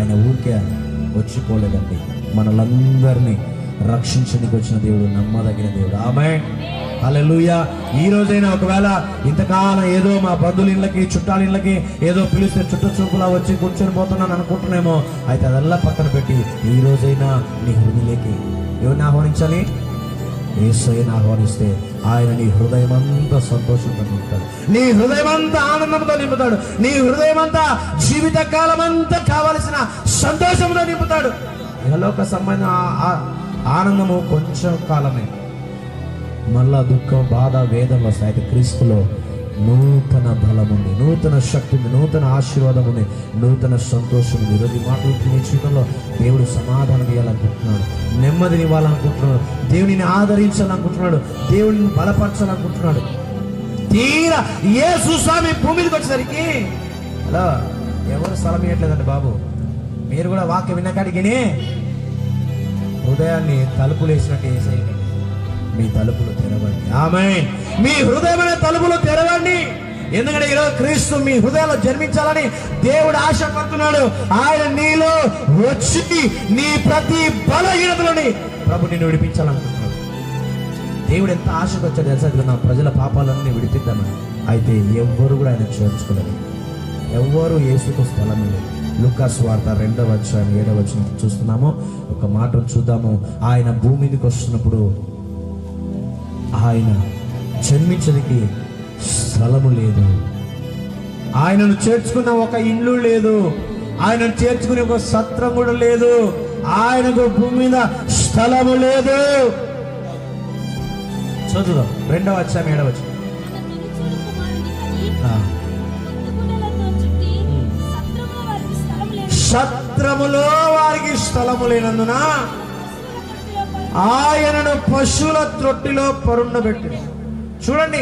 ఆయన ఊరికే వచ్చిపోలేదండి, మనలందరినీ రక్షించడానికి వచ్చిన దేవుడు, నమ్మదగిన దేవుడు. ఆమేన్, హల్లెలూయా. ఈ రోజైనా ఒకవేళ ఇంతకాలం ఏదో మా బంధువుల ఇళ్ళకి, చుట్టాల ఇళ్ళకి ఏదో పిలిస్తే చుట్ట చూపులా వచ్చి కూర్చొని పోతున్నాను అనుకుంటున్నామో, అయితే అదల్లా పక్కన పెట్టి ఈ రోజైనా నీ హృదయలోకి ఎవరిని ఆహ్వానించాలి? యేసయ్యను ఆహ్వానిస్తే ఆయన నీ హృదయం అంతా సంతోషంతో నింపుతాడు, నీ హృదయం అంతా ఆనందంతో నింపుతాడు, నీ హృదయం అంతా జీవిత కాలం అంతా కావలసిన సంతోషంతో నింపుతాడు. ఇహలోక సంబంధం ఆనందము కొంచెం కాలమే, మళ్ళా దుఃఖం, బాధ, వేదన వస్తాయి. అయితే క్రీస్తులో నూతన బలం ఉంది, నూతన శక్తి ఉంది, నూతన ఆశీర్వాదం ఉంది, నూతన సంతోషం ఉంది. ఈరోజు మాటలు నీ జీవితంలో దేవుడు సమాధానం ఇవ్వాలనుకుంటున్నాడు, నెమ్మదిని ఇవ్వాలనుకుంటున్నాడు, దేవుడిని ఆదరించాలనుకుంటున్నాడు, దేవుడిని బలపరచాలనుకుంటున్నాడు. తీరా యేసు స్వామి భూమి మీదకి వచ్చేసరికి అలా ఎవరు స్థలం ఇవ్వట్లేదండి బాబు. మీరు కూడా వాక్యం విన్నకాడికి హృదయాన్ని తలుపులు వేసినట్టు వేసేయండి, మీ తలుపులు తెరవండి. ఆమేన్. మీ హృదయమైన తలుపులు తెరవండి. ఎందుకంటే ఈరోజు క్రీస్తు మీ హృదయంలో జన్మించాలని దేవుడు ఆశపడుతున్నాడు. ఆయన నీలో వచ్చి నీ ప్రతి బలహీనతలని ప్రభు నిన్ను విడిపించాలనుకుంటున్నాడు. దేవుడు ఎంత ఆశకు వచ్చాడు తెలుసా? నా ప్రజల పాపాలన్నీ విడిపిద్దామని. అయితే ఎవ్వరు కూడా ఆయన చేర్చుకోలేదు, ఎవ్వరు యేసుకు స్థలం లేదు. లూకా సువార్త 2వ అధ్యాయం 7వ వచనం చూస్తున్నాము. ఒక మాటను చూద్దాము. ఆయన భూమి మీదకి వస్తున్నప్పుడు ఆయన జన్మించడానికి స్థలము లేదు, ఆయనను చేర్చుకున్న ఒక ఇల్లు లేదు, ఆయనను చేర్చుకునే ఒక సత్రం కూడా లేదు, ఆయనకు భూమి మీద స్థలము లేదు. చదువుదాం 2వ అధ్యాయం 7వ వచనం. సత్రములో వారికి స్థలము లేనందున ఆయనను పశువుల త్రొట్టిలో పరుండబెట్టి. చూడండి,